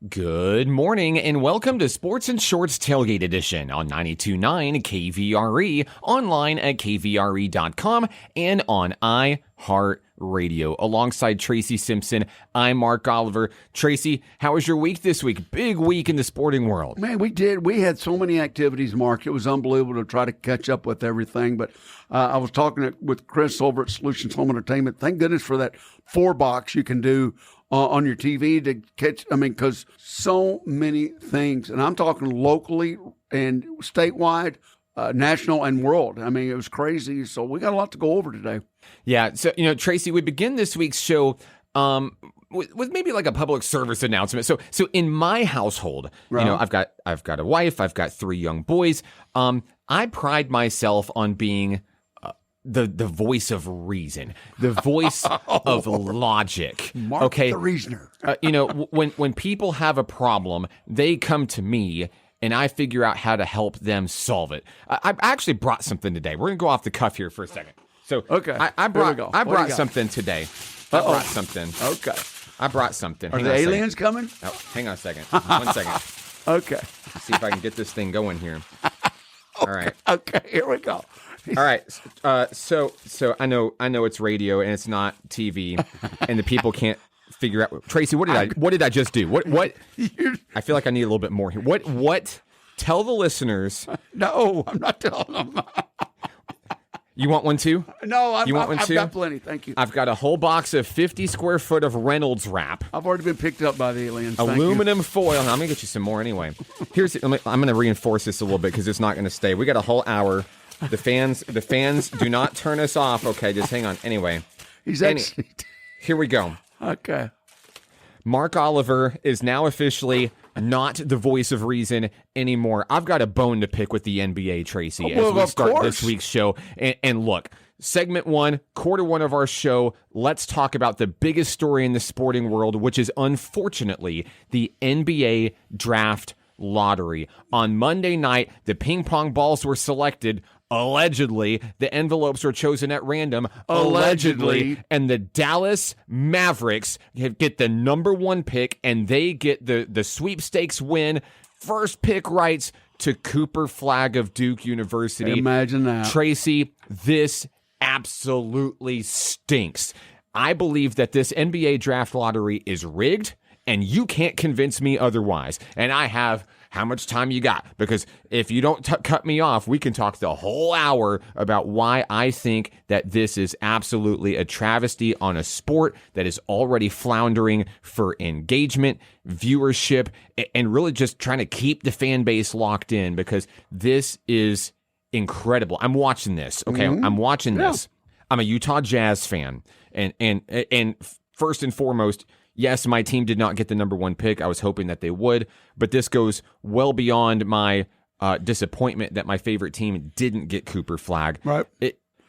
Good morning and welcome to Sports and Shorts Tailgate Edition on 92.9 KVRE, online at kvre.com, and on iHeartRadio. Alongside Tracy Simpson, I'm Mark Oliver. Tracy, how was your week this week? Big week in the sporting world. Man, we did. We had so many activities, Mark. It was unbelievable to try to catch up with everything. But I was talking with Chris over at Solutions Home Entertainment. Thank goodness for that 4-box you can do on your TV to catch, because so many things, and I'm talking locally and statewide, national and world. It was crazy. So we got a lot to go over today. Yeah. So, Tracy, we begin this week's show with maybe like a public service announcement. So in my household, Right. I've got a wife, I've got 3 young boys. I pride myself on being the voice of reason, the voice of logic. Mark okay, the reasoner. When people have a problem, they come to me and I figure out how to help them solve it. I actually brought something today. We're gonna go off the cuff here for a second. So Okay, I here we go. I What do you brought got? something today. I brought something. Okay. I brought something. Are Hang the on a second. aliens coming? Oh, hang on a second. 1 second. Okay. See if I can get this thing going here. All right. Okay, here we go. All right. So I know it's radio and it's not TV, and the people can't figure out. Tracy, what did I just do? What? I feel like I need a little bit more here. What? Tell the listeners. No, I'm not telling them. You want one too? No, You want one I've too? got plenty. Thank you. I've got a whole box of 50 square foot of Reynolds wrap. I've already been picked up by the aliens. Thank you. Aluminum foil. I'm gonna get you some more anyway. I'm gonna reinforce this a little bit because it's not gonna stay. We got a whole hour. The fans do not turn us off. Okay, just hang on. Anyway, He's actually. here we go. Okay. Mark Oliver is now officially not the voice of reason anymore. I've got a bone to pick with the NBA, Tracy, as Well, we of start course. this week's show. And look, segment 1, quarter 1 of our show, let's talk about the biggest story in the sporting world, which is unfortunately the NBA draft lottery. On Monday night, the ping pong balls were selected. Allegedly, the envelopes were chosen at random. Allegedly. And the Dallas Mavericks get the number 1 pick, and they get the sweepstakes win. First pick rights to Cooper Flagg of Duke University. Imagine that. Tracy, this absolutely stinks. I believe that this NBA draft lottery is rigged, and you can't convince me otherwise. And I have how much time you got? Because if you don't cut me off, we can talk the whole hour about why I think that this is absolutely a travesty on a sport that is already floundering for engagement, viewership, and really just trying to keep the fan base locked in, because this is incredible. I'm watching this. Okay, I'm watching this. I'm a Utah Jazz fan, and first and foremost, yes, my team did not get the number 1 pick. I was hoping that they would, but this goes well beyond my disappointment that my favorite team didn't get Cooper Flagg. Right.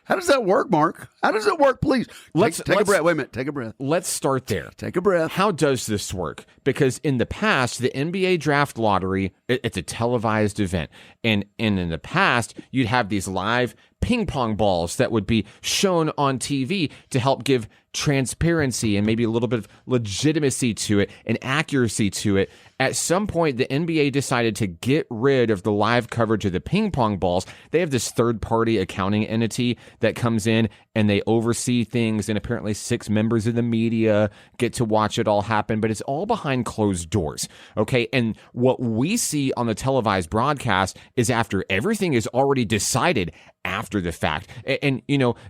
How does that work, Mark? How does it work? Please take a breath. Wait a minute. Take a breath. Let's start there. Take a breath. How does this work? Because in the past, the NBA draft lottery, it's a televised event. And in the past, you'd have these live ping pong balls that would be shown on TV to help give transparency and maybe a little bit of legitimacy to it and accuracy to it. At some point, the NBA decided to get rid of the live coverage of the ping pong balls. They have this third-party accounting entity that comes in and they oversee things, and apparently 6 members of the media get to watch it all happen, but it's all behind closed doors, okay? And what we see on the televised broadcast is after everything is already decided after the fact. And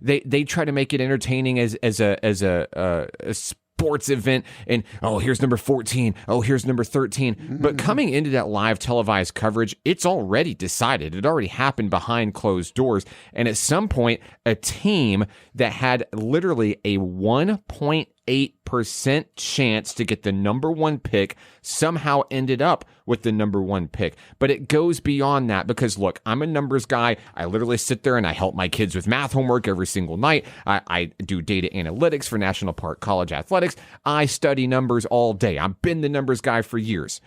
they try to make it entertaining as a sports event, and here's number 14, here's number 13. But coming into that live televised coverage, it's already decided. It already happened behind closed doors. And at some point, a team that had literally a 1.8% chance to get the number 1 pick somehow ended up with the number 1 pick. But it goes beyond that, because look, I'm a numbers guy. I literally sit there and I help my kids with math homework every single night. I do data analytics for National Park College Athletics. I study numbers all day. I've been the numbers guy for years.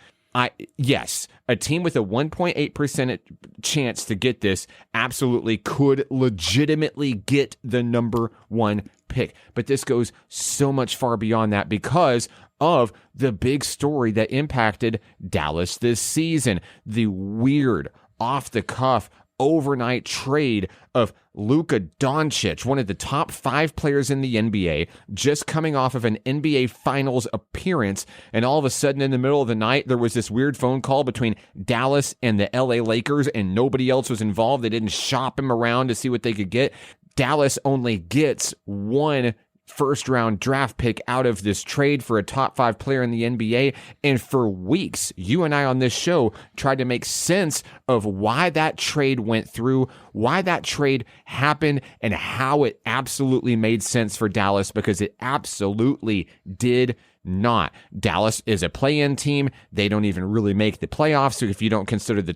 Yes, a team with a 1.8% chance to get this absolutely could legitimately get the number 1 pick. But this goes so much far beyond that, because of the big story that impacted Dallas this season. The weird, off-the-cuff, overnight trade of Luka Doncic, one of the top 5 players in the NBA, just coming off of an NBA Finals appearance, and all of a sudden in the middle of the night, there was this weird phone call between Dallas and the LA Lakers, and nobody else was involved. They didn't shop him around to see what they could get. Dallas only gets one first-round draft pick out of this trade for a top 5 player in the NBA. And for weeks, you and I on this show tried to make sense of why that trade went through, why that trade happened, and how it absolutely made sense for Dallas, because it absolutely did not. Dallas is a play-in team. They don't even really make the playoffs. So if you don't consider the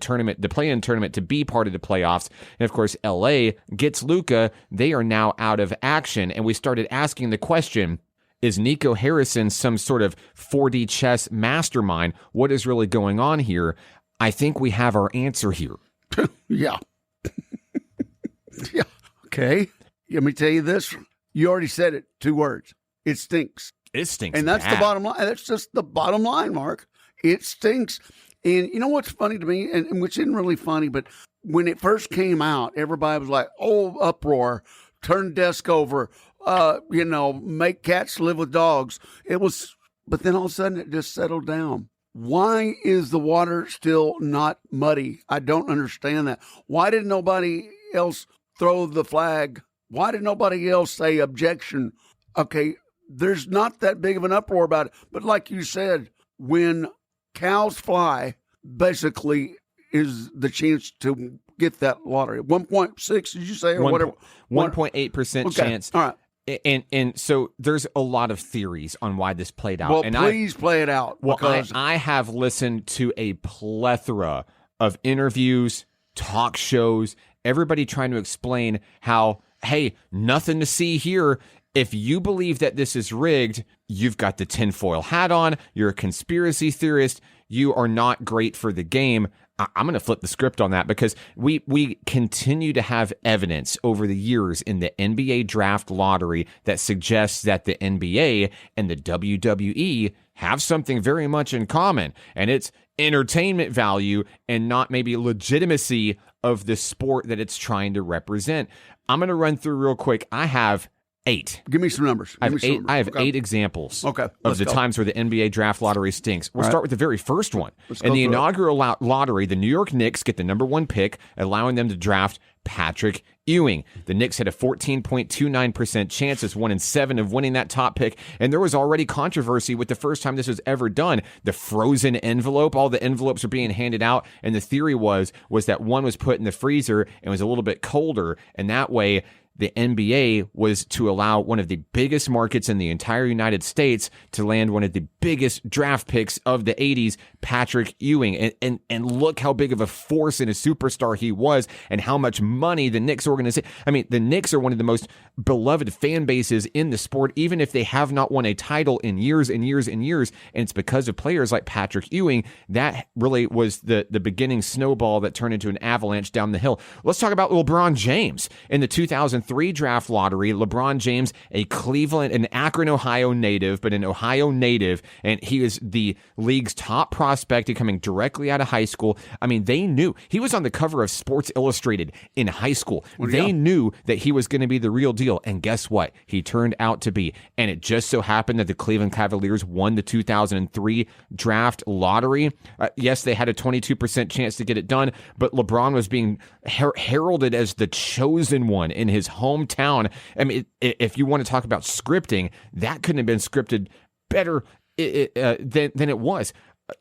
play-in tournament to be part of the playoffs, and of course LA gets Luka, they are now out of action. And we started asking the question, is Nico Harrison some sort of 4D chess mastermind? What is really going on here? I think we have our answer here. Yeah. Yeah. Okay. Let me tell you this. You already said it. 2 words. It stinks. It stinks. And that's bad. the bottom line. That's just the bottom line, Mark. It stinks. And you know what's funny to me, and which isn't really funny, but when it first came out, everybody was like, oh, uproar, turn desk over, make cats live with dogs. But then all of a sudden it just settled down. Why is the water still not muddy? I don't understand that. Why did nobody else throw the flag? Why did nobody else say objection? Okay, there's not that big of an uproar about it. But like you said, when cows fly, basically is the chance to get that lottery. 1.6, did you say, or whatever? 1.8% chance. All right. And so there's a lot of theories on why this played out. Well, and please play it out. Well, Because I have listened to a plethora of interviews, talk shows, everybody trying to explain how, hey, nothing to see here. If you believe that this is rigged, you've got the tinfoil hat on, you're a conspiracy theorist, you are not great for the game. I'm going to flip the script on that, because we continue to have evidence over the years in the NBA draft lottery that suggests that the NBA and the WWE have something very much in common, and it's entertainment value and not maybe legitimacy of the sport that it's trying to represent. I'm going to run through real quick. I have 8. give me some numbers. I have 8 examples of the times where the NBA draft lottery stinks. We'll start with the very first one. In the inaugural lottery, the New York Knicks get the number 1 pick, allowing them to draft Patrick Ewing. The Knicks had a 14.29% chance as 1 in 7 of winning that top pick, and there was already controversy with the first time this was ever done. The frozen envelope, all the envelopes are being handed out, and the theory was that one was put in the freezer and was a little bit colder, and that way the NBA was to allow one of the biggest markets in the entire United States to land one of the biggest draft picks of the 80s, Patrick Ewing. And look how big of a force and a superstar he was, and how much money the Knicks organization. I mean, the Knicks are one of the most beloved fan bases in the sport, even if they have not won a title in years and years and years. And it's because of players like Patrick Ewing. That really was the beginning snowball that turned into an avalanche down the hill. Let's talk about LeBron James. In the 2003 draft lottery, LeBron James, an Akron, Ohio native, but an Ohio native, and he is the league's top prospect coming directly out of high school. I mean, they knew. He was on the cover of Sports Illustrated in high school. They knew that he was going to be the real deal, and guess what? He turned out to be. And it just so happened that the Cleveland Cavaliers won the 2003 draft lottery. Yes, they had a 22% chance to get it done, but LeBron was being heralded as the chosen one in his hometown. I mean, if you want to talk about scripting, that couldn't have been scripted better than it was.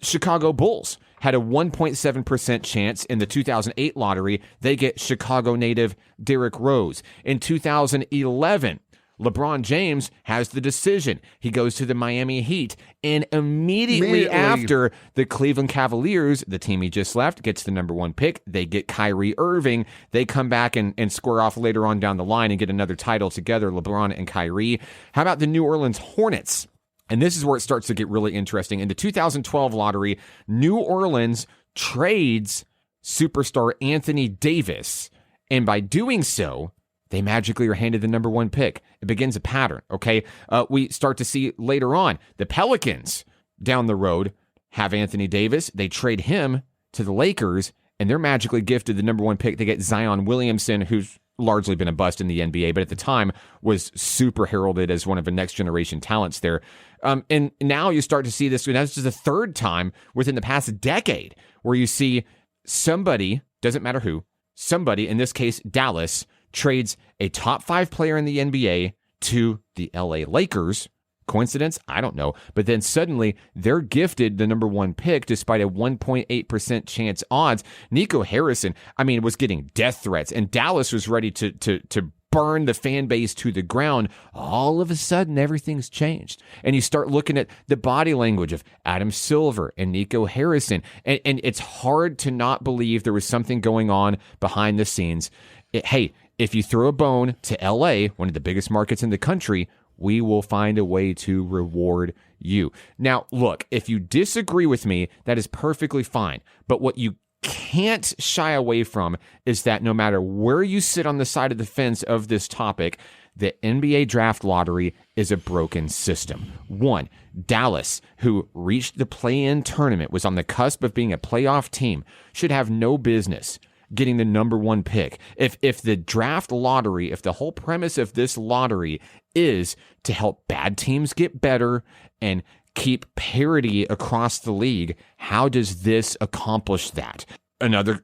Chicago Bulls had a 1.7% chance in the 2008 lottery. They get Chicago native Derrick Rose. In 2011, LeBron James has the decision. He goes to the Miami Heat, and immediately after, the Cleveland Cavaliers, the team he just left, gets the number 1 pick. They get Kyrie Irving. They come back and square off later on down the line and get another title together, LeBron and Kyrie. How about the New Orleans Hornets? And this is where it starts to get really interesting. In the 2012 lottery, New Orleans trades superstar Anthony Davis, and by doing so, they magically are handed the number one pick. It begins a pattern, okay? We start to see later on the Pelicans down the road have Anthony Davis. They trade him to the Lakers, and they're magically gifted the number one pick. They get Zion Williamson, who's largely been a bust in the NBA, but at the time was super heralded as one of the next generation talents there. And now you start to see this, and that's just the third time within the past decade where you see somebody, doesn't matter who, somebody, in this case, Dallas, trades a top 5 player in the NBA to the LA Lakers. Coincidence? I don't know. But then suddenly they're gifted the number one pick despite a 1.8% chance odds. Nico Harrison, was getting death threats, and Dallas was ready to burn the fan base to the ground. All of a sudden, everything's changed. And you start looking at the body language of Adam Silver and Nico Harrison, and it's hard to not believe there was something going on behind the scenes. Hey, if you throw a bone to LA, one of the biggest markets in the country, we will find a way to reward you. Now, look, if you disagree with me, that is perfectly fine. But what you can't shy away from is that no matter where you sit on the side of the fence of this topic, the NBA draft lottery is a broken system. One, Dallas, who reached the play-in tournament, was on the cusp of being a playoff team, should have no business getting the number one pick. If the draft lottery, if the whole premise of this lottery is to help bad teams get better and keep parity across the league, how does this accomplish that? Another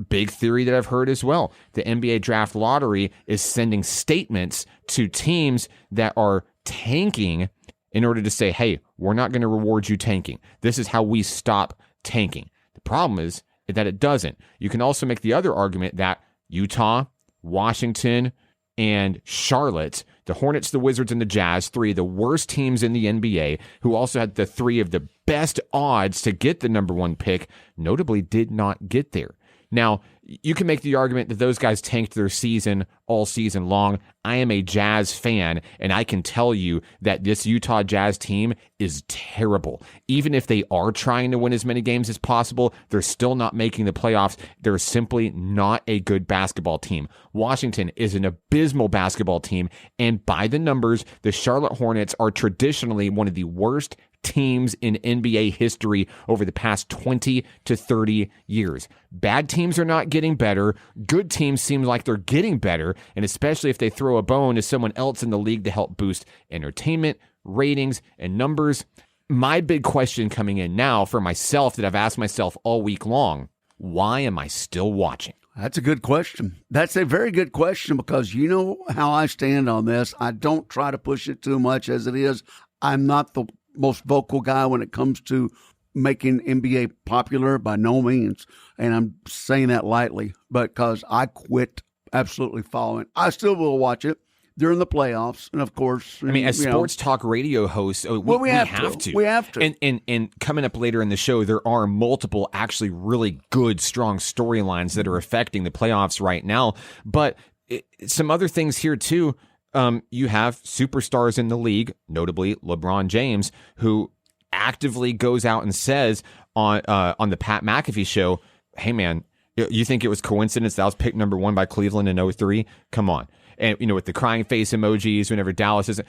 big theory that I've heard as well, the NBA draft lottery is sending statements to teams that are tanking in order to say, hey, we're not going to reward you tanking. This is how we stop tanking. The problem is that it doesn't. You can also make the other argument that Utah, Washington, and Charlotte, the Hornets, the Wizards, and the Jazz, 3 of the worst teams in the NBA, who also had the 3 of the best odds to get the number one pick, notably did not get there. Now, you can make the argument that those guys tanked their season all season long. I am a Jazz fan, and I can tell you that this Utah Jazz team is terrible. Even if they are trying to win as many games as possible, they're still not making the playoffs. They're simply not a good basketball team. Washington is an abysmal basketball team, and by the numbers, the Charlotte Hornets are traditionally one of the worst teams in NBA history over the past 20 to 30 years. Bad teams are not getting better. Good teams seem like they're getting better, and especially if they throw a bone to someone else in the league to help boost entertainment, ratings, and numbers. My big question coming in now for myself that I've asked myself all week long, why am I still watching? That's a good question. That's a very good question, because you know how I stand on this. I don't try to push it too much as it is. I'm not the most vocal guy when it comes to making NBA popular, by no means. And I'm saying that lightly, because I quit absolutely following. I still will watch it during the playoffs. And of course, as sports talk radio hosts, we have to. We have to. And coming up later in the show, there are multiple actually really good, strong storylines that are affecting the playoffs right now. But some other things here too. You have superstars in the league, notably LeBron James, who actively goes out and says on the Pat McAfee show, hey man, you think it was coincidence that I was picked number one by Cleveland in 2003? Come on. And, with the crying face emojis whenever Dallas isn't,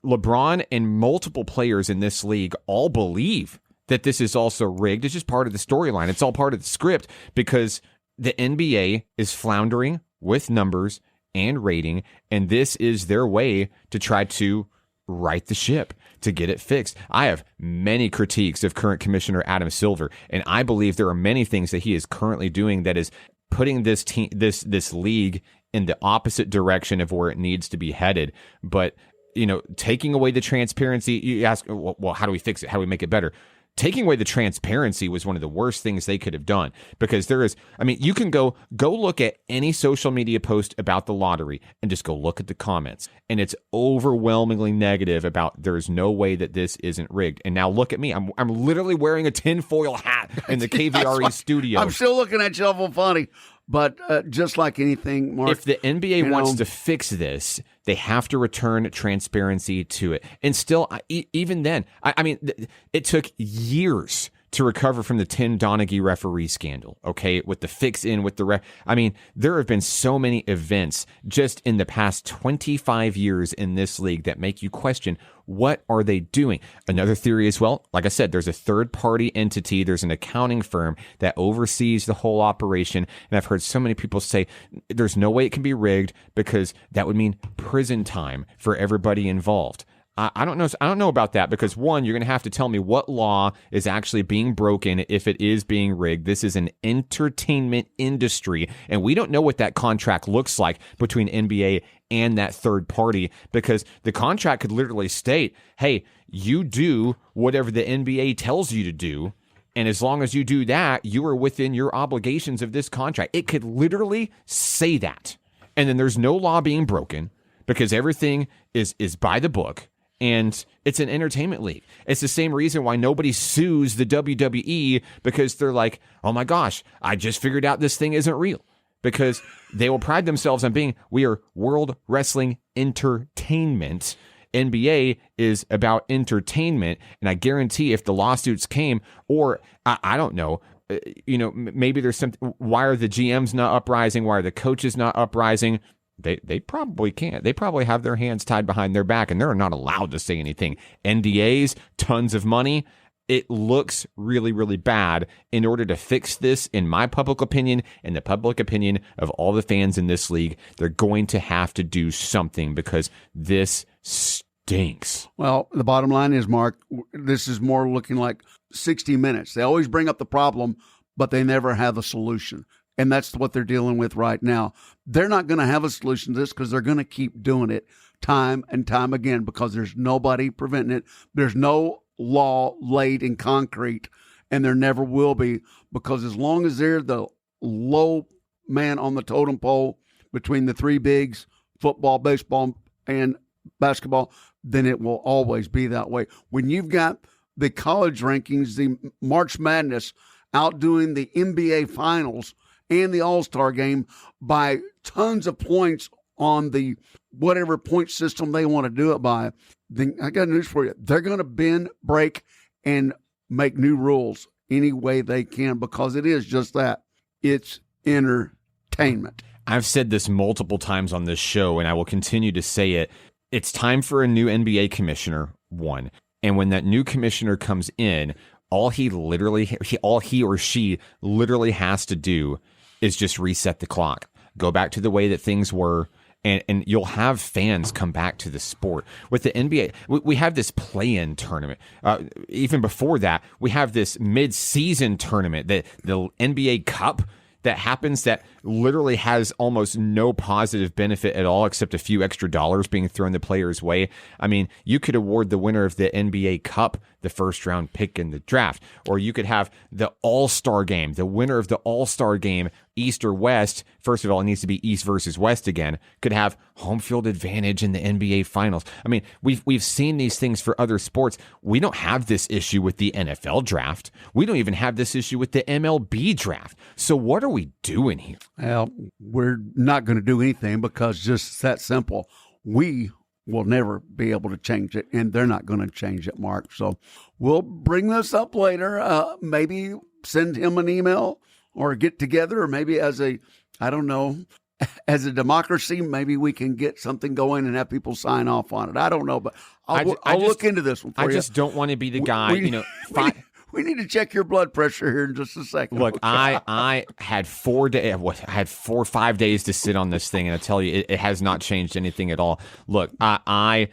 LeBron and multiple players in this league all believe that this is also rigged. It's just part of the storyline. It's all part of the script, because the NBA is floundering with numbers and rating, and this is their way to try to right the ship, to get it fixed. I have many critiques of current Commissioner Adam Silver, and I believe there are many things that he is currently doing that is putting this team, this league in the opposite direction of where it needs to be headed. But, taking away the transparency, you ask, well, how do we fix it? How do we make it better? Taking away the transparency was one of the worst things they could have done, because there is, you can go look at any social media post about the lottery and just go look at the comments, and it's overwhelmingly negative about there's no way that this isn't rigged. And now look at me. I'm literally wearing a tinfoil hat in the KVRE studio. I'm still looking at you awful funny. But just like anything, Mark, if the NBA wants to fix this, they have to return transparency to it. And still, even then, it took years to recover from the Tim Donaghy referee scandal, okay, with the fix-in, with the I mean, there have been so many events just in the past 25 years in this league that make you question, what are they doing? Another theory as well, like I said, there's a third-party entity, there's an accounting firm that oversees the whole operation, and I've heard so many people say there's no way it can be rigged because that would mean prison time for everybody involved. I don't know. I don't know about that because, one, you're going to have to tell me what law is actually being broken if it is being rigged. This is an entertainment industry, and we don't know what that contract looks like between NBA and that third party because the contract could literally state, hey, you do whatever the NBA tells you to do, and as long as you do that, you are within your obligations of this contract. It could literally say that, and then there's no law being broken because everything is by the book. And it's an entertainment league. It's the same reason why nobody sues the WWE because they're like, oh my gosh, I just figured out this thing isn't real. Because they will pride themselves on being, we are World Wrestling Entertainment. NBA is about entertainment. And I guarantee if the lawsuits came, or I don't know, maybe there's something, why are the GMs not uprising? Why are the coaches not uprising? They probably can't. They probably have their hands tied behind their back and they're not allowed to say anything. NDAs, tons of money. It looks really, really bad. In order to fix this, in my public opinion and the public opinion of all the fans in this league, they're going to have to do something because this stinks. Well, the bottom line is, Mark, this is more looking like 60 Minutes. They always bring up the problem, but they never have a solution. And that's what they're dealing with right now. They're not going to have a solution to this because they're going to keep doing it time and time again because there's nobody preventing it. There's no law laid in concrete, and there never will be because as long as they're the low man on the totem pole between the three bigs, football, baseball, and basketball, then it will always be that way. When you've got the college rankings, the March Madness outdoing the NBA Finals and the All-Star game by tons of points on the whatever point system they want to do it by, then I got news for you. They're going to bend, break, and make new rules any way they can because it is just that. It's entertainment. I've said this multiple times on this show, and I will continue to say it. It's time for a new NBA commissioner, one. And when that new commissioner comes in, all he or she literally has to do is just reset the clock, go back to the way that things were, and you'll have fans come back to the sport. With the NBA, we have this play-in tournament. Even before that, we have this mid-season tournament, the NBA Cup that happens that literally has almost no positive benefit at all except a few extra dollars being thrown the players' way. I mean, you could award the winner of the NBA Cup the first round pick in the draft, or you could have the All-Star game, the winner of the All-Star game, East or West. First of all, it needs to be East versus West again. Could have home field advantage in the NBA Finals. I mean, we've seen these things for other sports. We don't have this issue with the NFL draft. We don't even have this issue with the MLB draft. So what are we doing here? Well, we're not going to do anything because just that simple. We will never be able to change it, and they're not going to change it, Mark. So we'll bring this up later. Maybe send him an email or get together, or maybe as a democracy, maybe we can get something going and have people sign off on it. I don't know, but I'll look into this one for you. I just don't want to be the guy, We need to check your blood pressure here in just a second. Look, I had 4 days. I had 4 or 5 days to sit on this thing, and I tell you, it has not changed anything at all. Look, I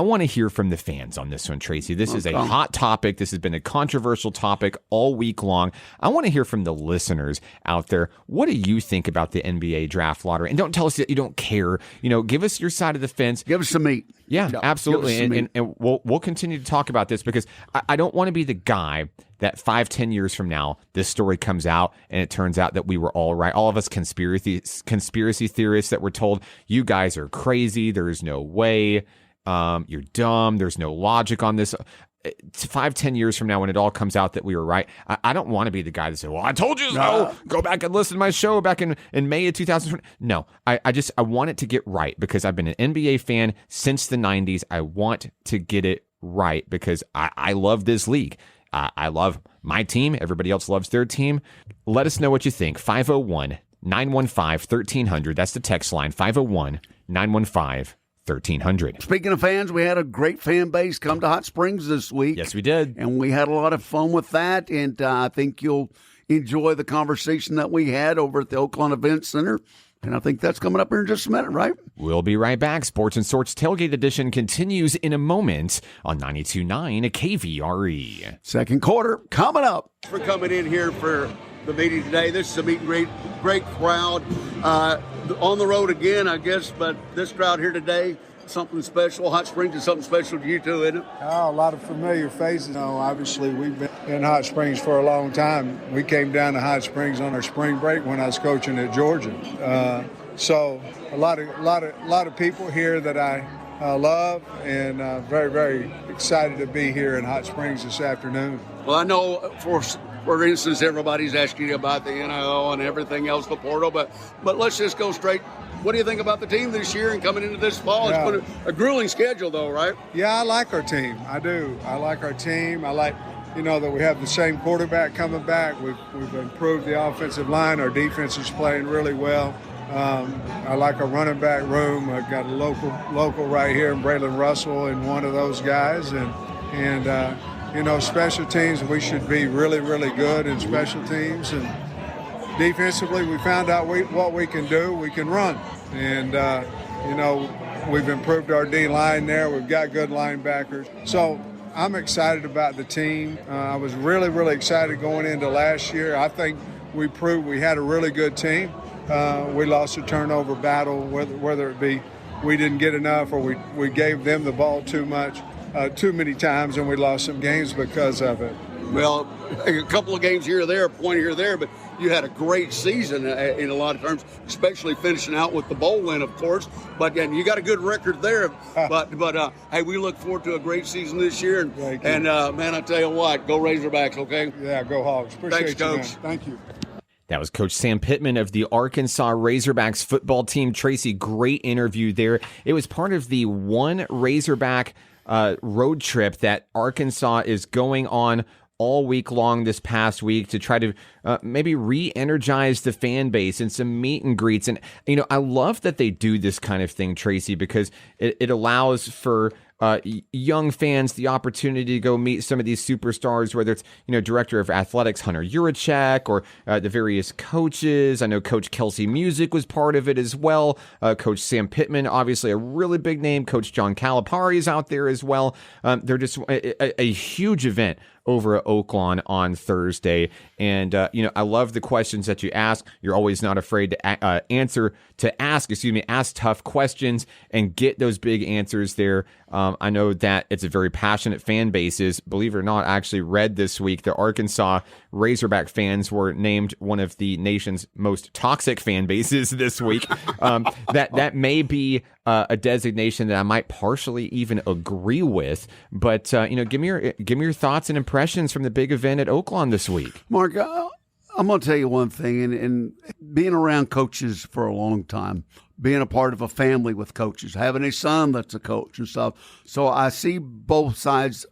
want to hear from the fans on this one, Tracy. This is a hot topic. This has been a controversial topic all week long. I want to hear from the listeners out there. What do you think about the NBA draft lottery? And don't tell us that you don't care. Give us your side of the fence. Give us some meat. Yeah, absolutely. And we'll continue to talk about this because I don't want to be the guy that 5-10 years from now, this story comes out and it turns out that we were all right. All of us conspiracy theorists that were told, you guys are crazy. There's no way. You're dumb. There's no logic on this. 5-10 years from now, when it all comes out that we were right, I don't want to be the guy that said, well, I told you so. Go back and listen to my show back in May of 2020. No, I want it to get right because I've been an NBA fan since the 90s. I want to get it right because I love this league. I love my team. Everybody else loves their team. Let us know what you think. 501-915-1300. That's the text line, 501-915-1300. Speaking of fans, we had a great fan base come to Hot Springs this week. Yes, we did. And we had a lot of fun with that, and I think you'll enjoy the conversation that we had over at the Oaklawn Event Center. And I think that's coming up here in just a minute, right? We'll be right back. Sports and Sorts Tailgate Edition continues in a moment on 92.9 KVRE. Second quarter coming up. For coming in here for the meeting today. This is a meet and great crowd. On the road again, I guess, but this crowd here today, something special. Hot Springs is something special to you too, isn't it? Oh, a lot of familiar faces. You know, obviously, we've been in Hot Springs for a long time. We came down to Hot Springs on our spring break when I was coaching at Georgia. So a lot of people here that I love, and very, very excited to be here in Hot Springs this afternoon. Well, I know for instance, everybody's asking you about the NIL and everything else, the portal, but let's just go straight. What do you think about the team this year and coming into this fall? Yeah. It's been a grueling schedule, though, right? Yeah, I like our team. I do. I like our team. I like, that we have the same quarterback coming back. We've improved the offensive line. Our defense is playing really well. I like our running back room. I've got a local right here, Braylon Russell, and one of those guys. And special teams, we should be really, really good in special teams. And defensively, we found out what we can do. We can run. And, we've improved our D-line there. We've got good linebackers. So I'm excited about the team. I was really, really excited going into last year. I think we proved we had a really good team. We lost a turnover battle, whether it be we didn't get enough or we gave them the ball too many times, and we lost some games because of it. Well, a couple of games here or there, a point here or there, but you had a great season in a lot of terms, especially finishing out with the bowl win, of course. But and you got a good record there. But hey, we look forward to a great season this year. And man, I tell you what, go Razorbacks, okay? Yeah, go Hogs. Appreciate Thanks, you, Coach. man. Thank you. That was Coach Sam Pittman of the Arkansas Razorbacks football team. Tracy, great interview there. It was part of the One Razorback road trip that Arkansas is going on all week long this past week to try to maybe re-energize the fan base and some meet and greets. And, I love that they do this kind of thing, Tracy, because it allows for young fans the opportunity to go meet some of these superstars, whether it's, Director of Athletics Hunter Yurachek or the various coaches. I know Coach Kelsey Music was part of it as well. Coach Sam Pittman, obviously a really big name. Coach John Calipari is out there as well. They're just a huge event over at Oaklawn on Thursday. And, I love the questions that you ask. You're always not afraid to ask tough questions and get those big answers there. I know that it's a very passionate fan bases. Believe it or not, I actually read this week the Arkansas Razorback fans were named one of the nation's most toxic fan bases this week. That may be a designation that I might partially even agree with. But give me your thoughts and impressions from the big event at Oaklawn this week. Mark, I'm going to tell you one thing, and being around coaches for a long time, being a part of a family with coaches, having a son that's a coach and stuff. So I see both sides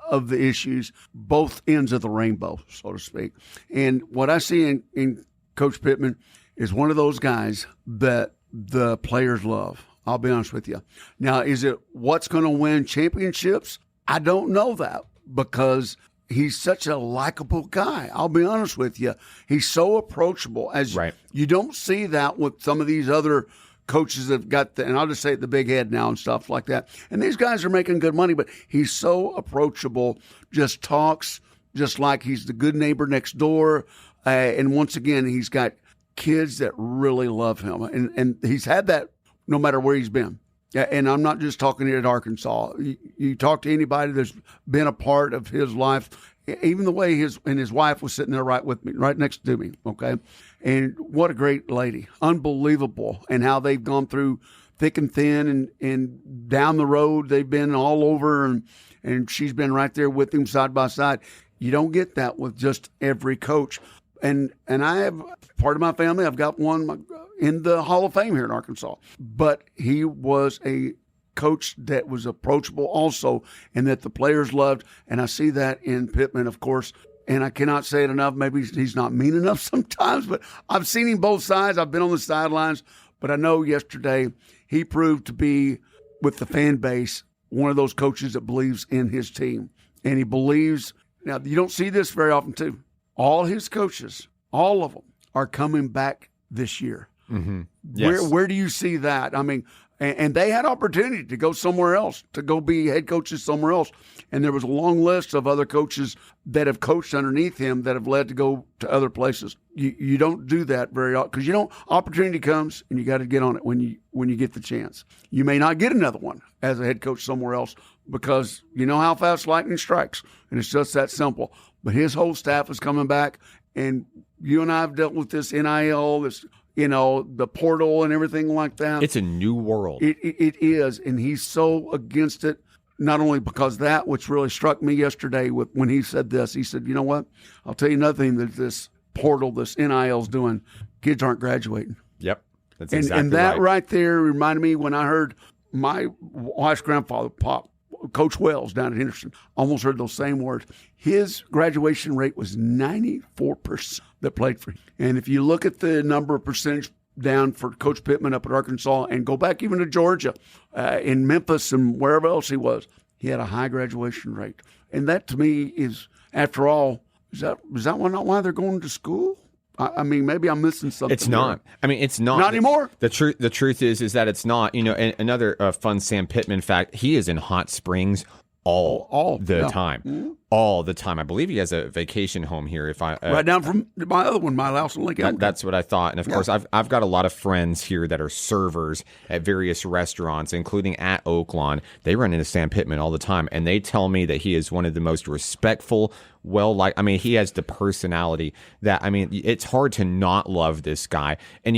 of the issues, both ends of the rainbow, so to speak. And what I see in Coach Pittman is one of those guys that the players love. I'll be honest with you. Now, is it what's going to win championships? I don't know that because he's such a likable guy. I'll be honest with you. He's so approachable. Right. You don't see that with some of these other coaches that have got and I'll just say the big head now and stuff like that. And these guys are making good money, but he's so approachable, just talks just like he's the good neighbor next door. And once again, he's got kids that really love him. And he's had that no matter where he's been. And I'm not just talking here at Arkansas. You talk to anybody that's been a part of his life, even the way his wife was sitting there right with me, right next to me, okay? And what a great lady. Unbelievable. And how they've gone through thick and thin and down the road. They've been all over, and she's been right there with him side by side. You don't get that with just every coach. And I have part of my family. I've got one in the Hall of Fame here in Arkansas. But he was a coach that was approachable also and that the players loved. And I see that in Pittman, of course. And I cannot say it enough. Maybe he's not mean enough sometimes, but I've seen him both sides. I've been on the sidelines. But I know yesterday he proved to be, with the fan base, one of those coaches that believes in his team. And he believes – now, you don't see this very often, too. All his coaches, all of them, are coming back this year. Mm-hmm. Yes. Where do you see that? I mean, and they had opportunity to go somewhere else, to go be head coaches somewhere else. And there was a long list of other coaches that have coached underneath him that have led to go to other places. You don't do that very often because opportunity comes and you got to get on it when you get the chance. You may not get another one as a head coach somewhere else because you know how fast lightning strikes, and it's just that simple. But his whole staff is coming back, and you and I have dealt with this NIL, this the portal and everything like that. It's a new world. It is, and he's so against it. Not only because that, which really struck me yesterday when he said this, he said, you know what? I'll tell you another thing that this portal, this NIL is doing. Kids aren't graduating. Yep. That's exactly and that right there reminded me when I heard my wife's grandfather, Pop, Coach Wells down at Henderson, almost heard those same words. His graduation rate was 94% that played for him. And if you look at the number of percentage down for Coach Pittman up at Arkansas and go back even to Georgia, in Memphis and wherever else he was, he had a high graduation rate. And that to me is, after all, is that not why they're going to school? I mean, maybe I'm missing something. It's not. There. I mean, it's not. Not anymore. The truth is that it's not. And another fun Sam Pittman fact, he is in Hot Springs all the time. Mm-hmm. All the time. I believe he has a vacation home here. Right down from my other one, my house in Lincoln. That's what I thought. And of course, I've got a lot of friends here that are servers at various restaurants, including at Oaklawn. They run into Sam Pittman all the time, and they tell me that he is one of the most respectful, he has the personality that, it's hard to not love this guy. And,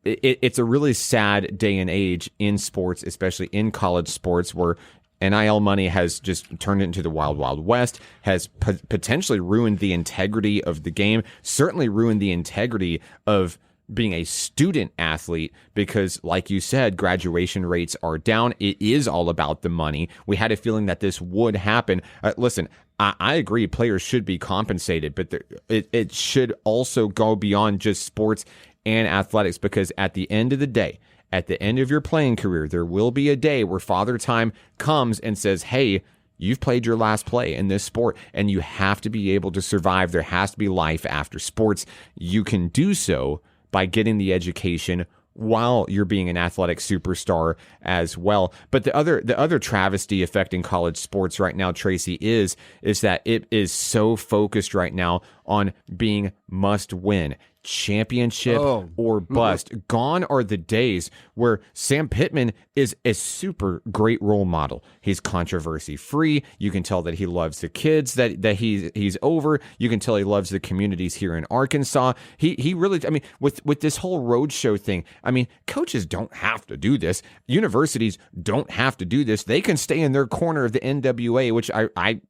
it's a really sad day and age in sports, especially in college sports, where NIL money has just turned into the wild, wild west, has potentially ruined the integrity of the game, certainly ruined the integrity of being a student athlete because, like you said, graduation rates are down. It is all about the money. We had a feeling that this would happen. Listen, I agree players should be compensated, but it should also go beyond just sports and athletics because at the end of the day, at the end of your playing career, there will be a day where Father Time comes and says, hey, you've played your last play in this sport, and you have to be able to survive. There has to be life after sports. You can do so by getting the education while you're being an athletic superstar as well. But the other travesty affecting college sports right now, Tracy, is that it is so focused right now on being must win. Championship or bust. Gone are the days where Sam Pittman is a super great role model. He's controversy free. You can tell that he loves the kids that he's over. You can tell he loves the communities here in Arkansas. He really, with this whole roadshow thing, coaches don't have to do this. Universities don't have to do this. They can stay in their corner of the NWA, which I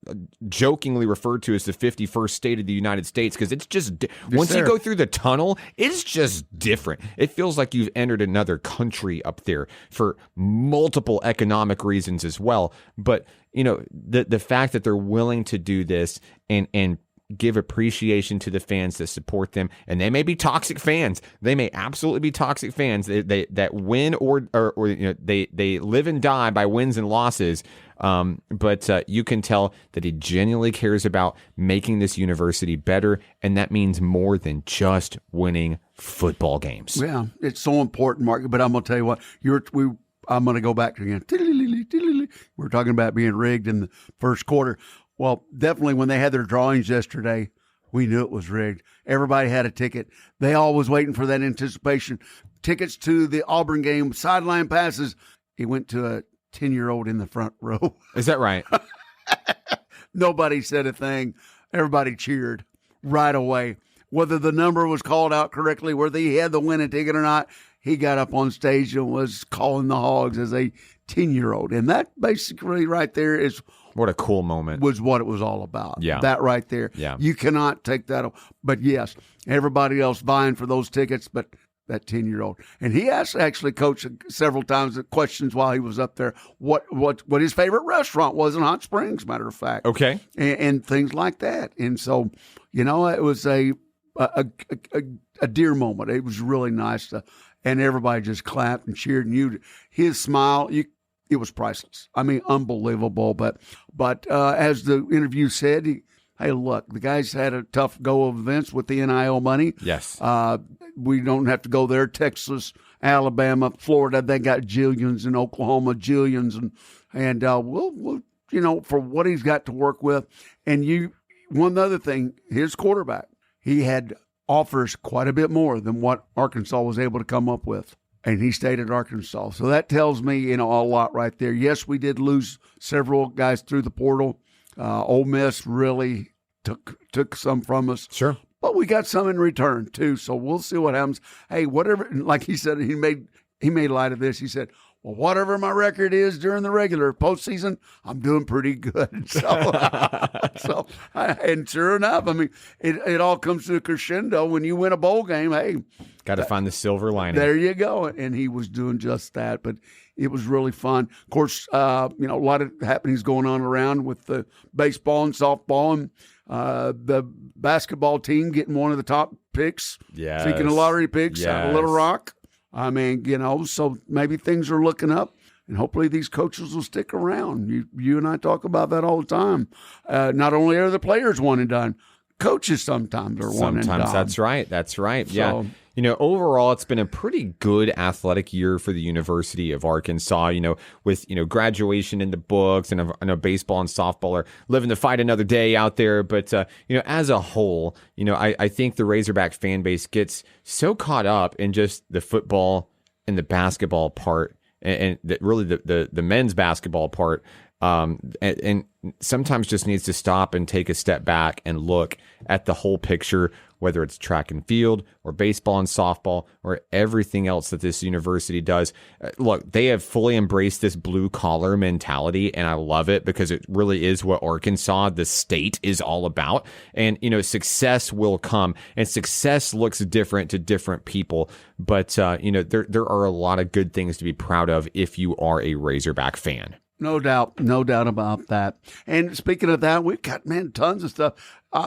jokingly refer to as the 51st state of the United States, because it's just once you go through the tunnel, it's just different. It feels like you've entered another country up there for multiple economic reasons as well. But, the fact that they're willing to do this and give appreciation to the fans that support them, and they may be toxic fans. They may absolutely be toxic fans that win or they live and die by wins and losses. But you can tell that he genuinely cares about making this university better, and that means more than just winning football games. Yeah, it's so important, Mark. But I'm going to tell you what, I'm going to go back to again. We're talking about being rigged in the first quarter. Well, definitely when they had their drawings yesterday, we knew it was rigged. Everybody had a ticket. They all was waiting for that anticipation. Tickets to the Auburn game, sideline passes. It went to a 10-year-old in the front row. Is that right? Nobody said a thing. Everybody cheered right away. Whether the number was called out correctly, whether he had the winning ticket or not, he got up on stage and was calling the Hogs as a 10-year-old. And that basically right there is what a cool moment. Was what it was all about. Yeah. That right there. Yeah. You cannot take that. But yes, everybody else vying for those tickets. But that 10-year-old. And he asked actually Coach several times questions while he was up there, what his favorite restaurant was in Hot Springs, matter of fact. Okay. And things like that. And so, it was a dear moment. It was really nice and everybody just clapped and cheered. And his smile, it was priceless. I mean, unbelievable. But as the interview said, hey, look, the guys had a tough go of events with the NIL money. Yes. We don't have to go there. Texas, Alabama, Florida, they got jillions, in Oklahoma, jillions, and we'll for what he's got to work with. And one other thing, his quarterback, he had offers quite a bit more than what Arkansas was able to come up with. And he stayed at Arkansas. So that tells me, a lot right there. Yes, we did lose several guys through the portal. Ole Miss really took some from us. Sure. But we got some in return, too. So we'll see what happens. Hey, whatever, like he said, he made light of this. He said, well, whatever my record is during the regular postseason, I'm doing pretty good. So, and sure enough, I mean, it all comes to a crescendo when you win a bowl game. Hey, got to find the silver lining. There you go. And he was doing just that. But it was really fun. Of course, a lot of happenings going on around with the baseball and softball, and the basketball team getting one of the top picks. Yes. Speaking of lottery picks out of Little Rock. I mean, so maybe things are looking up, and hopefully these coaches will stick around. You and I talk about that all the time. Not only are the players one and done, coaches sometimes are one and done. Sometimes that's right. So, yeah. Overall, it's been a pretty good athletic year for the University of Arkansas, with, graduation in the books, and I know baseball and softball are living to fight another day out there. But, as a whole, I think the Razorback fan base gets so caught up in just the football and the basketball part, and really the men's basketball part, and sometimes just needs to stop and take a step back and look at the whole picture, whether it's track and field or baseball and softball or everything else that this university does. Look, they have fully embraced this blue collar mentality, and I love it because it really is what Arkansas, the state, is all about. And, success will come, and success looks different to different people. But, there are a lot of good things to be proud of if you are a Razorback fan. No doubt about that. And speaking of that, we've got, tons of stuff.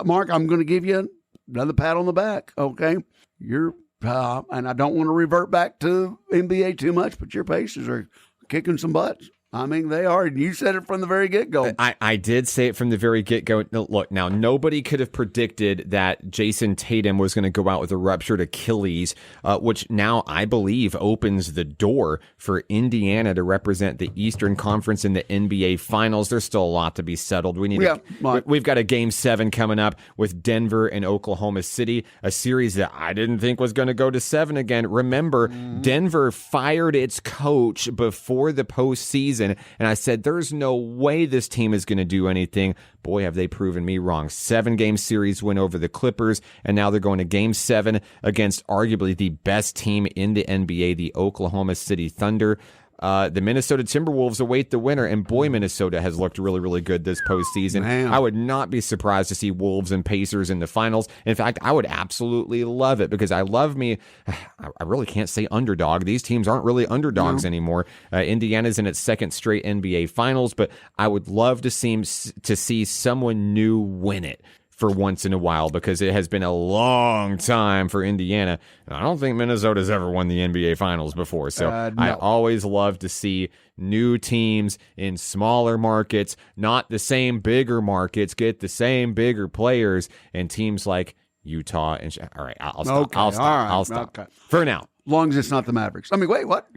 Mark, I'm going to give you another pat on the back, okay? You're, and I don't want to revert back to NBA too much, but your Pacers are kicking some butts. I mean, they are. You said it from the very get-go. I did say it from the very get-go. Look, now, nobody could have predicted that Jason Tatum was going to go out with a ruptured Achilles, which now I believe opens the door for Indiana to represent the Eastern Conference in the NBA Finals. There's still a lot to be settled. We've got a Game 7 coming up with Denver and Oklahoma City, a series that I didn't think was going to go to 7 again. Remember, Denver fired its coach before the postseason. And I said, there's no way this team is going to do anything. Boy, have they proven me wrong. 7-game series win over the Clippers, and now they're going to Game 7 against arguably the best team in the NBA, the Oklahoma City Thunder. The Minnesota Timberwolves await the winner, and boy, Minnesota has looked really, really good this postseason. Man. I would not be surprised to see Wolves and Pacers in the finals. In fact, I would absolutely love it because I really can't say underdog. These teams aren't really underdogs anymore. Indiana's in its second straight NBA Finals, but I would love to see someone new win it for once in a while, because it has been a long time for Indiana. And I don't think Minnesota's ever won the NBA Finals before. So no. I always love to see new teams in smaller markets, not the same bigger markets, get the same bigger players, and teams like Utah. And all right, I'll stop. Okay, I'll stop. Okay. For now. As long as it's not the Mavericks. I mean, wait, what?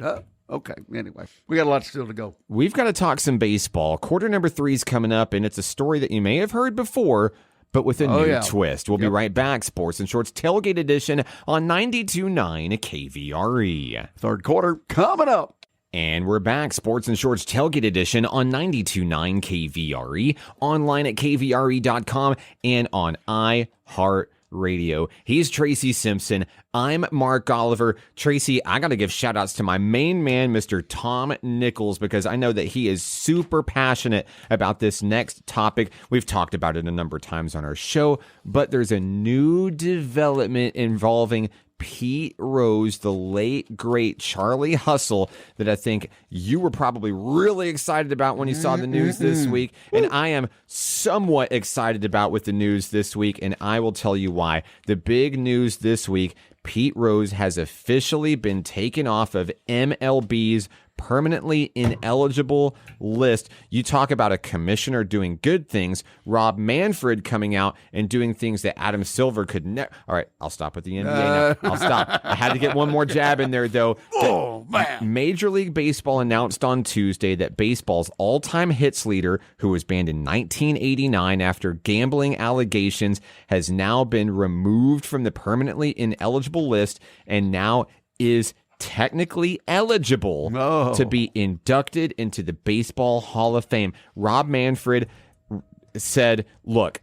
Okay, anyway, we got a lot still to go. We've got to talk some baseball. Quarter number 3 is coming up, and it's a story that you may have heard before, but with a new twist. We'll be right back. Sports and Shorts Tailgate Edition on 92.9 KVRE. Third quarter coming up. And we're back. Sports and Shorts Tailgate Edition on 92.9 KVRE, online at kvre.com, and on iHeartRadio. He's Tracy Simpson. I'm Mark Oliver. Tracy, I got to give shout outs to my main man, Mr. Tom Nichols, because I know that he is super passionate about this next topic. We've talked about it a number of times on our show, but there's a new development involving Pete Rose, the late, great Charlie Hustle, that I think you were probably really excited about when you saw the news this week. And I am somewhat excited about with the news this week, and I will tell you why. The big news this week, Pete Rose has officially been taken off of MLB's permanently ineligible list. You talk about a commissioner doing good things. Rob Manfred coming out and doing things that Adam Silver could never. All right, I'll stop with the NBA now. I'll stop. I had to get one more jab in there, though. Oh, man. Major League Baseball announced on Tuesday that baseball's all-time hits leader, who was banned in 1989 after gambling allegations, has now been removed from the permanently ineligible list and now is technically eligible to be inducted into the Baseball Hall of Fame. Rob Manfred said, look,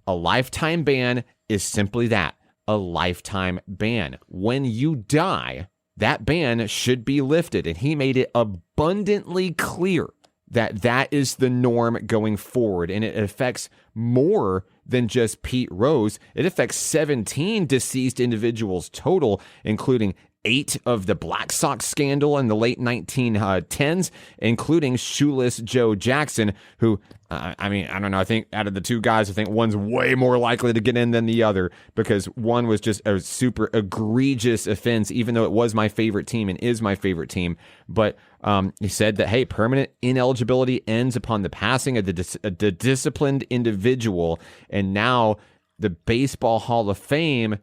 a lifetime ban is simply that, a lifetime ban. When you die, that ban should be lifted. And he made it abundantly clear that that is the norm going forward. And it affects more than just Pete Rose. It affects 17 deceased individuals total, including 8 of the Black Sox scandal in the late 1910s, including Shoeless Joe Jackson, who, I don't know, I think out of the two guys, I think one's way more likely to get in than the other, because one was just a super egregious offense, even though it was my favorite team and is my favorite team. But he said that, hey, permanent ineligibility ends upon the passing of the disciplined individual, and now the Baseball Hall of Fame,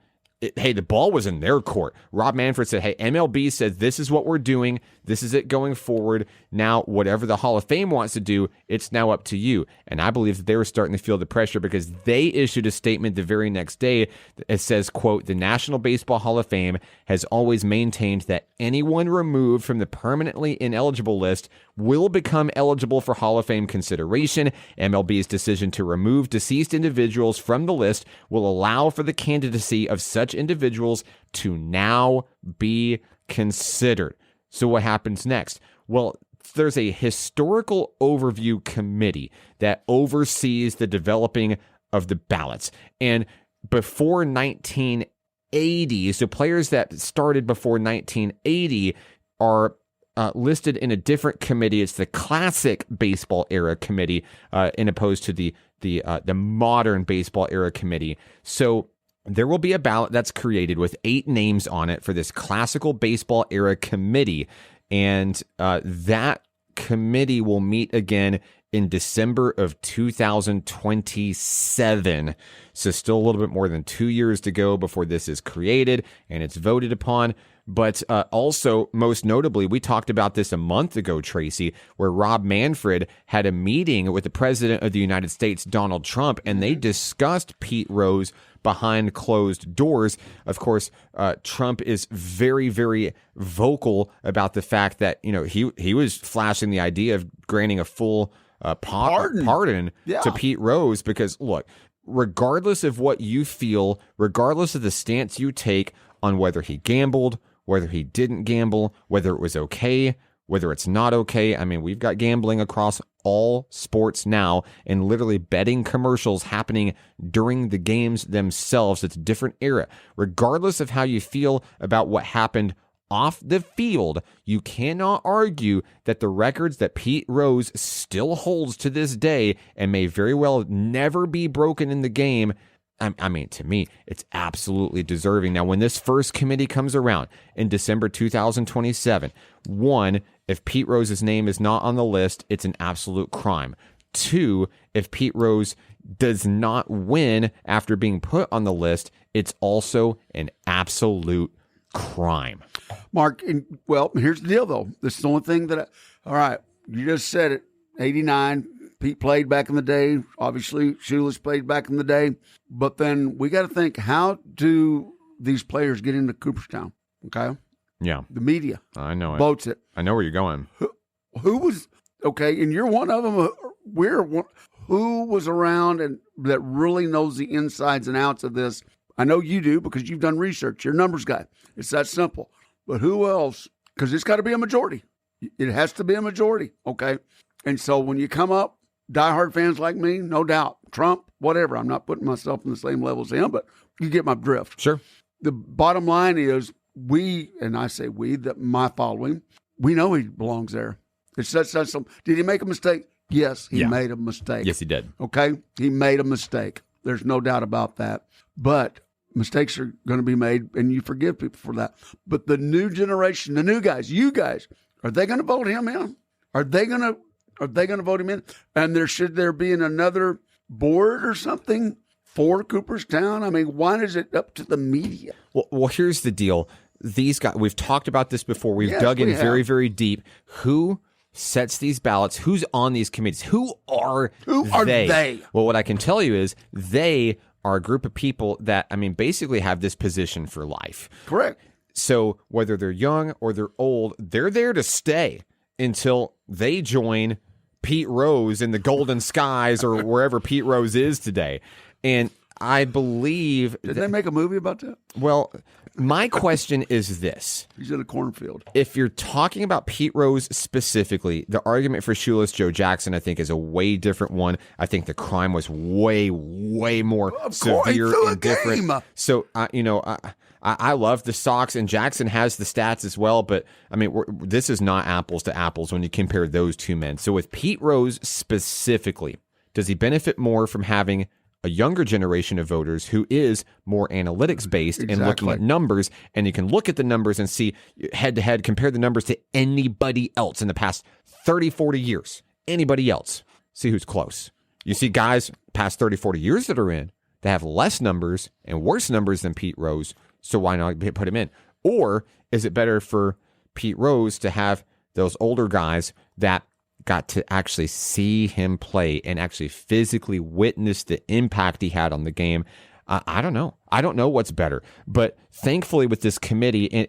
hey, the ball was in their court. Rob Manfred said, hey, MLB says this is what we're doing. This is it going forward. Now, whatever the Hall of Fame wants to do, it's now up to you. And I believe that they were starting to feel the pressure because they issued a statement the very next day. It says, quote, the National Baseball Hall of Fame has always maintained that anyone removed from the permanently ineligible list will become eligible for Hall of Fame consideration. MLB's decision to remove deceased individuals from the list will allow for the candidacy of such individuals to now be considered. So what happens next? Well, there's a historical overview committee that oversees the developing of the ballots. And before 1980, so players that started before 1980 are listed in a different committee. It's the classic baseball era committee, in opposed to the modern baseball era committee. So there will be a ballot that's created with 8 names on it for this classical baseball era committee. And that committee will meet again in December of 2027. So still a little bit more than 2 years to go before this is created and it's voted upon. But also, most notably, we talked about this a month ago, Tracy, where Rob Manfred had a meeting with the President of the United States, Donald Trump, and they discussed Pete Rose behind closed doors. Of course, Trump is very, very vocal about the fact that, you know, he was flashing the idea of granting a full pardon to Pete Rose because, look, regardless of what you feel, regardless of the stance you take on whether he gambled, whether he didn't gamble, whether it was okay, whether it's not okay. I mean, we've got gambling across all sports now and literally betting commercials happening during the games themselves. It's a different era. Regardless of how you feel about what happened off the field, you cannot argue that the records that Pete Rose still holds to this day and may very well never be broken in the game. I mean, to me, it's absolutely deserving. Now, when this first committee comes around in December 2027, 1, if Pete Rose's name is not on the list, it's an absolute crime. 2, if Pete Rose does not win after being put on the list, it's also an absolute crime. Mark, well, here's the deal, though. This is the only thing that all right, you just said it, 89. Pete played back in the day. Obviously, Shoeless played back in the day. But then we got to think, how do these players get into Cooperstown? Okay? Yeah. The media. I know it. Votes it. I know where you're going. Who was, okay, and you're one of them. Who was around and that really knows the insides and outs of this? I know you do because you've done research. You're a numbers guy. It's that simple. But who else? Because it's got to be a majority. It has to be a majority, okay? And so when you come up, diehard fans like me, no doubt, Trump, whatever. I'm not putting myself on the same level as him, but you get my drift. Sure. the bottom line is and I say we, that my following, we know he belongs there. It's such some. Did he make a mistake? Yes, he made a mistake. Yes, he did. Okay, he made a mistake. There's no doubt about that. But mistakes are going to be made, and you forgive people for that. But the new generation, the new guys, you guys, are they going to vote him in? Are they going to vote him in? And should there be another board or something for Cooperstown? I mean, why is it up to the media? Well, here's the deal. These guys, we've talked about this before. We've dug in very, very deep. Who sets these ballots? Who's on these committees? Who are they? Well, what I can tell you is they are a group of people that, I mean, basically have this position for life. Correct. So whether they're young or they're old, they're there to stay until they join Pete Rose in the Golden Skies or wherever Pete Rose is today. And I believe... Did they make a movie about that? Well, my question is this. He's in a cornfield. If you're talking about Pete Rose specifically, the argument for Shoeless Joe Jackson, I think, is a way different one. I think the crime was way, way more severe and different. So, I love the Sox, and Jackson has the stats as well, but, I mean, this is not apples to apples when you compare those two men. So with Pete Rose specifically, does he benefit more from having a younger generation of voters who is more analytics based and looking at numbers, and you can look at the numbers and see head to head, compare the numbers to anybody else in the past 30, 40 years, anybody else, see who's close. You see guys past 30, 40 years that are in that have less numbers and worse numbers than Pete Rose. So why not put him in? Or is it better for Pete Rose to have those older guys that got to actually see him play and actually physically witness the impact he had on the game? I don't know. I don't know what's better. But thankfully with this committee,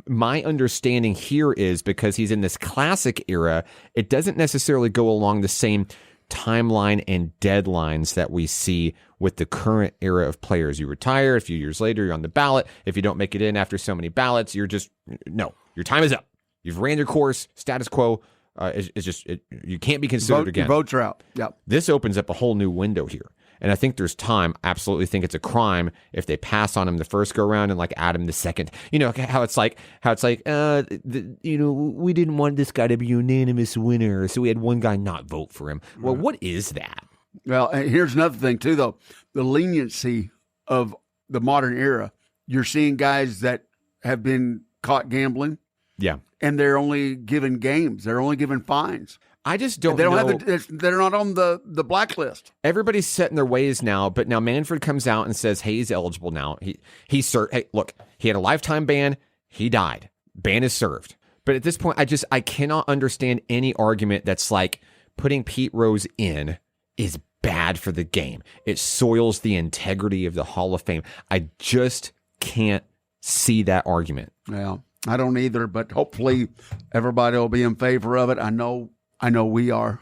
my understanding here is because he's in this classic era, it doesn't necessarily go along the same timeline and deadlines that we see with the current era of players. You retire, a few years later, you're on the ballot. If you don't make it in after so many ballots, your time is up. You've ran your course, status quo. You can't be considered again. Your votes are out. Yep. This opens up a whole new window here. And I think there's time. Absolutely think it's a crime if they pass on him the first go round and like add him the second. You know how it's like, we didn't want this guy to be a unanimous winner, so we had one guy not vote for him. Well, what is that? Well, and here's another thing too, though. The leniency of the modern era. You're seeing guys that have been caught gambling. Yeah. And they're only given games. They're only given fines. I just don't know. They're not on the blacklist. Everybody's set in their ways now, but now Manfred comes out and says, hey, he's eligible now. Hey, look, he had a lifetime ban. He died. Ban is served. But at this point, I cannot understand any argument that's like putting Pete Rose in is bad for the game. It soils the integrity of the Hall of Fame. I just can't see that argument. Yeah, I don't either, but hopefully everybody will be in favor of it. I know we are,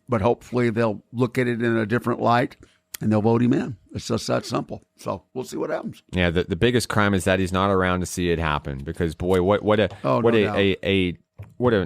but hopefully they'll look at it in a different light and they'll vote him in. It's just that simple. So we'll see what happens. Yeah, the biggest crime is that he's not around to see it happen because, boy, what an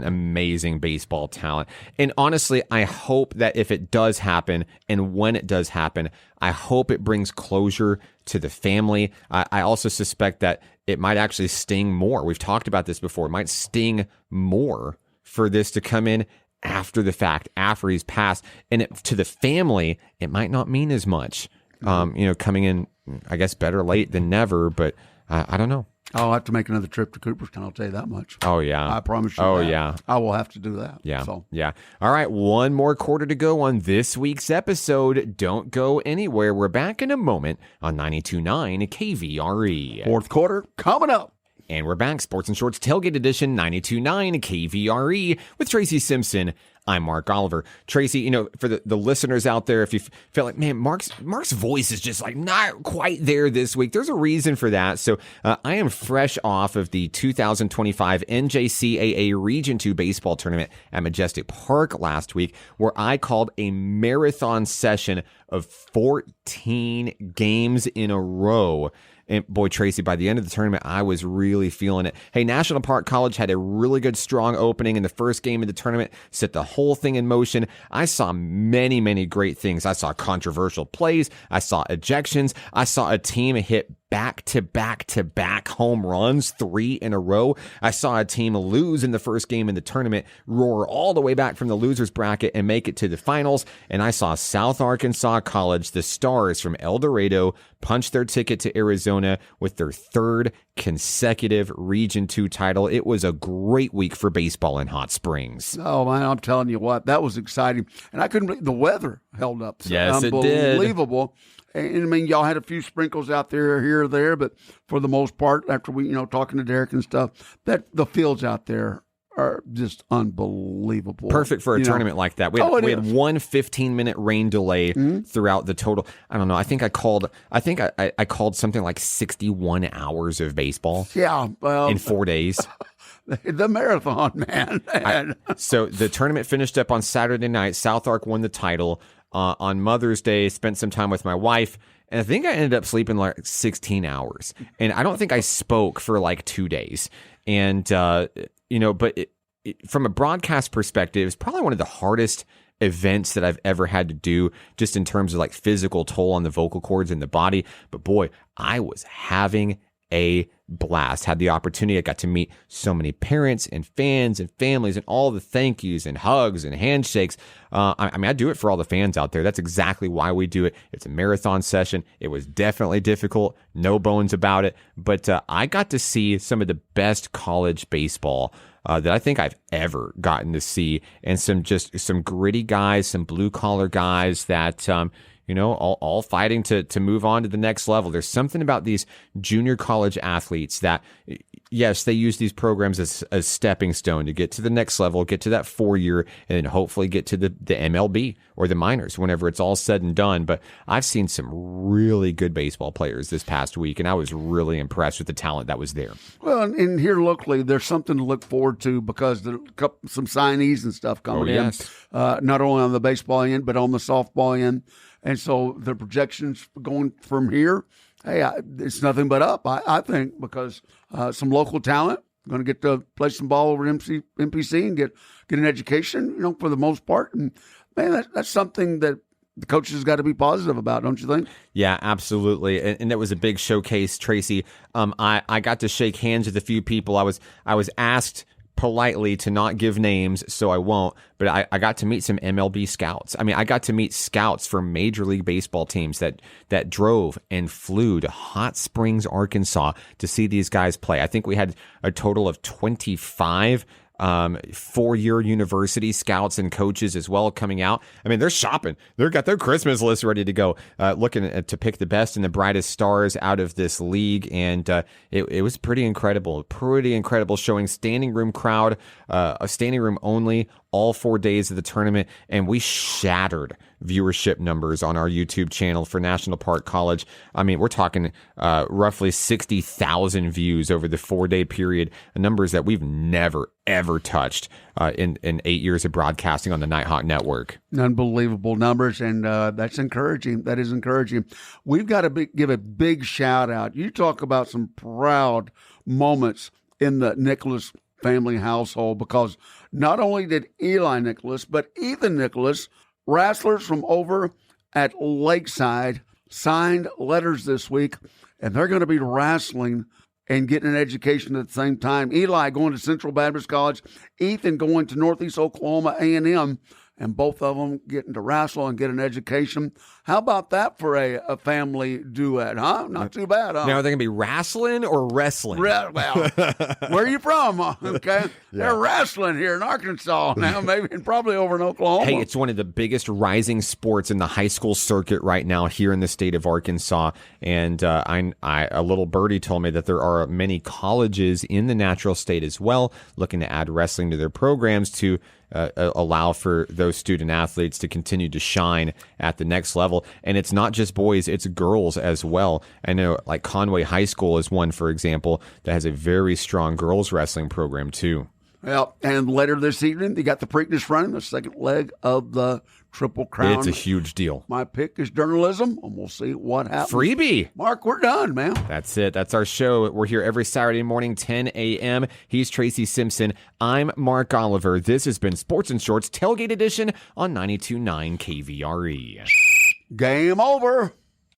amazing baseball talent. And honestly, I hope that if it does happen and when it does happen, I hope it brings closure to the family. I also suspect that it might actually sting more. We've talked about this before. It might sting more for this to come in after the fact, after he's passed. And to the family, it might not mean as much. Coming in, I guess, better late than never, but I don't know. I'll have to make another trip to Cooperstown, I'll tell you that much. Oh, yeah. I promise you that. Yeah. I will have to do that. Yeah. So. Yeah. All right. One more quarter to go on this week's episode. Don't go anywhere. We're back in a moment on 92.9 KVRE. Fourth quarter coming up. And we're back. Sports and Shorts Tailgate Edition, 92.9 KVRE with Tracy Simpson. I'm Mark Oliver. Tracy, for the listeners out there, if you feel like, man, Mark's voice is just like not quite there this week, there's a reason for that. So I am fresh off of the 2025 NJCAA Region 2 baseball tournament at Majestic Park last week, where I called a marathon session of 14 games in a row. And boy, Tracy, by the end of the tournament, I was really feeling it. Hey, National Park College had a really good, strong opening in the first game of the tournament, set the whole thing in motion. I saw many, many great things. I saw controversial plays. I saw ejections. I saw a team hit back-to-back-to-back home runs, 3 in a row. I saw a team lose in the first game in the tournament, roar all the way back from the loser's bracket and make it to the finals. And I saw South Arkansas College, the Stars from El Dorado, punch their ticket to Arizona with their 3rd consecutive Region 2 title. It was a great week for baseball in Hot Springs. Oh, man, I'm telling you what, that was exciting. And I couldn't believe the weather held up. Yes, it did. Unbelievable. And I mean, y'all had a few sprinkles out there, here or there, but for the most part, after we, talking to Derek and stuff, that the fields out there are just unbelievable. Perfect for a tournament like that. We had one 15-minute rain delay throughout the total. I don't know. I think I called something like 61 hours of baseball. Yeah, well, in 4 days. The marathon, man. So the tournament finished up on Saturday night. South Ark won the title. On Mother's Day, spent some time with my wife, and I think I ended up sleeping like 16 hours. And I don't think I spoke for like 2 days. And, but from a broadcast perspective, it's probably one of the hardest events that I've ever had to do, just in terms of like physical toll on the vocal cords and the body. But boy, I was having a blast. Had the opportunity. I got to meet so many parents and fans and families and all the thank yous and hugs and handshakes. I do it for all the fans out there. That's exactly why we do it. It's a marathon session. It was definitely difficult. No bones about it. But I got to see some of the best college baseball that I think I've ever gotten to see, and some gritty guys, some blue collar guys that, all fighting to move on to the next level. There's something about these junior college athletes that, yes, they use these programs as a stepping stone to get to the next level, get to that 4-year, and then hopefully get to the MLB or the minors whenever it's all said and done. But I've seen some really good baseball players this past week, and I was really impressed with the talent that was there. Well, and here locally, there's something to look forward to because there's some signees and stuff coming in, not only on the baseball end, but on the softball end. And so the projections going from here, hey, it's nothing but up, I think, because some local talent going to get to play some ball over at MPC and get an education, for the most part. And, man, that's something that the coaches got to be positive about, don't you think? Yeah, absolutely. And that was a big showcase, Tracy. I got to shake hands with a few people. I was asked politely to not give names, so I won't, but I got to meet some MLB scouts. I mean, I got to meet scouts from Major League Baseball teams that drove and flew to Hot Springs, Arkansas to see these guys play. I think we had a total of 25 4-year university scouts and coaches as well coming out. I mean, they're shopping. They've got their Christmas list ready to go, looking to pick the best and the brightest stars out of this league. And it was pretty incredible showing. Standing room crowd, a standing room only, all 4 days of the tournament. And we shattered viewership numbers on our YouTube channel for National Park College. I mean, we're talking roughly 60,000 views over the 4-day period, numbers that we've never, ever touched in 8 years of broadcasting on the Nighthawk Network. Unbelievable numbers, and that's encouraging. That is encouraging. We've got to give a big shout out. You talk about some proud moments in the Nicholas family household, because not only did Eli Nicholas, but Ethan Nicholas, wrestlers from over at Lakeside, signed letters this week, and they're going to be wrestling and getting an education at the same time. Eli going to Central Baptist College, Ethan going to Northeast Oklahoma A&M, and both of them getting to wrestle and get an education. How about that for a family duet, huh? Not too bad, huh? Now, are they going to be wrestling or wrestling? Well, where are you from? Okay. Yeah. They're wrestling here in Arkansas now, maybe, and probably over in Oklahoma. Hey, it's one of the biggest rising sports in the high school circuit right now here in the state of Arkansas. And a little birdie told me that there are many colleges in the natural state as well looking to add wrestling to their programs to allow for those student athletes to continue to shine at the next level. And it's not just boys, it's girls as well. I know like Conway High School is one, for example, that has a very strong girls wrestling program too. Well, and later this evening, they got the Preakness running, the second leg of the Triple Crown. It's a huge deal. My pick is journalism, and we'll see what happens. Freebie. Mark, we're done, man. That's it. That's our show. We're here every Saturday morning, 10 a.m. He's Tracy Simpson. I'm Mark Oliver. This has been Sports and Shorts Tailgate Edition on 92.9 KVRE. Game over.